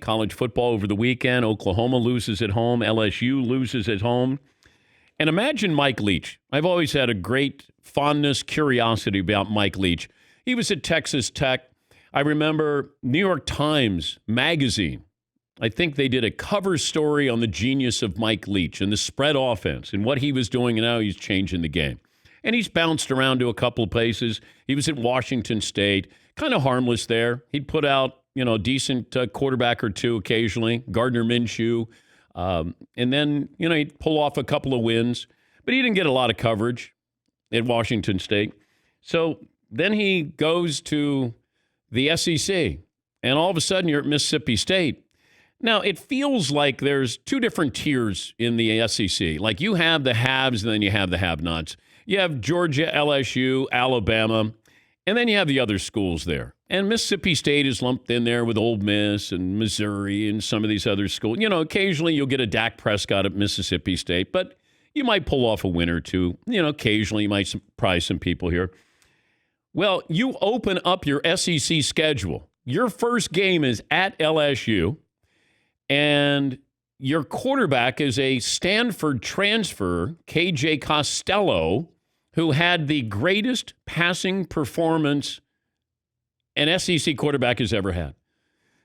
College football over the weekend. Oklahoma loses at home. LSU loses at home. And imagine Mike Leach. I've always had a great fondness, curiosity about Mike Leach. He was at Texas Tech. I remember New York Times Magazine. I think they did a cover story on the genius of Mike Leach and the spread offense and what he was doing, and now he's changing the game. And he's bounced around to a couple of places. He was at Washington State, kind of harmless there. He'd put out, a decent quarterback or two occasionally, Gardner Minshew. And then, he'd pull off a couple of wins. But he didn't get a lot of coverage at Washington State. So then he goes to the SEC, and all of a sudden you're at Mississippi State. Now, it feels like there's two different tiers in the SEC. Like you have the haves and then you have the have-nots. You have Georgia, LSU, Alabama, and then you have the other schools there. And Mississippi State is lumped in there with Ole Miss and Missouri and some of these other schools. Occasionally you'll get a Dak Prescott at Mississippi State, but you might pull off a win or two. Occasionally you might surprise some people here. Well, you open up your SEC schedule. Your first game is at LSU. And your quarterback is a Stanford transfer, KJ Costello, who had the greatest passing performance an SEC quarterback has ever had.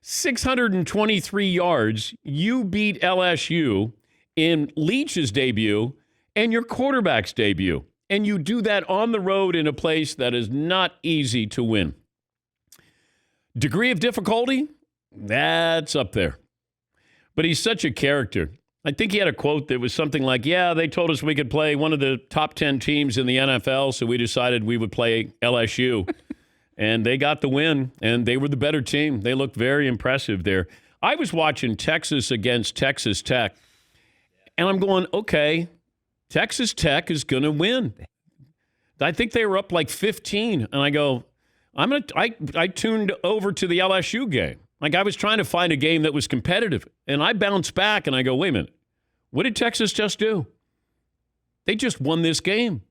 623 yards. You beat LSU in Leach's debut and your quarterback's debut. And you do that on the road in a place that is not easy to win. Degree of difficulty? That's up there. But he's such a character. I think he had a quote that was something like, they told us we could play one of the top 10 teams in the NFL, so we decided we would play LSU. And they got the win, and they were the better team. They looked very impressive there. I was watching Texas against Texas Tech, and I'm going, okay, Texas Tech is going to win. I think they were up like 15, and I go, I tuned over to the LSU game. Like I was trying to find a game that was competitive, and I bounced back, and I go, wait a minute, what did Texas just do? They just won this game.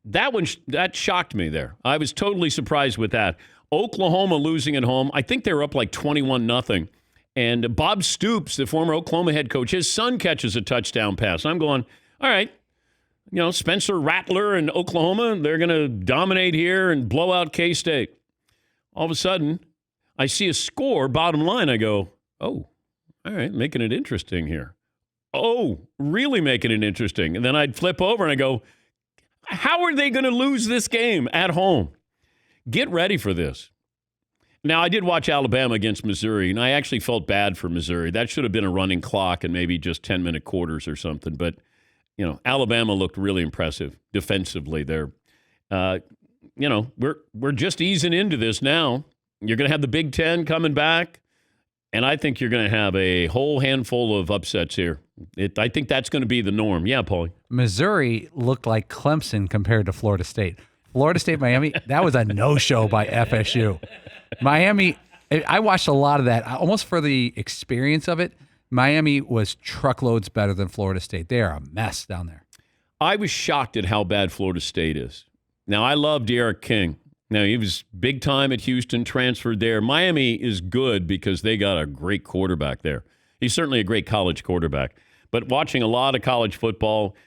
That shocked me there. I was totally surprised with that. Oklahoma losing at home. I think they were up like 21-0. And Bob Stoops, the former Oklahoma head coach, his son catches a touchdown pass. I'm going, all right, Spencer Rattler and Oklahoma, they're going to dominate here and blow out K-State. All of a sudden, I see a score, bottom line. I go, oh, all right, making it interesting here. Oh, really making it interesting. And then I'd flip over and I go, how are they going to lose this game at home? Get ready for this. Now, I did watch Alabama against Missouri, and I actually felt bad for Missouri. That should have been a running clock and maybe just 10-minute quarters or something. But, Alabama looked really impressive defensively there. We're just easing into this now. You're going to have the Big Ten coming back, and I think you're going to have a whole handful of upsets here. I think that's going to be the norm. Yeah, Paulie. Missouri looked like Clemson compared to Florida State. Florida State, Miami, that was a no-show by FSU. Miami, I watched a lot of that, almost for the experience of it. Miami was truckloads better than Florida State. They are a mess down there. I was shocked at how bad Florida State is. Now, I loved Derek King. Now, he was big time at Houston, transferred there. Miami is good because they got a great quarterback there. He's certainly a great college quarterback. But watching a lot of college football,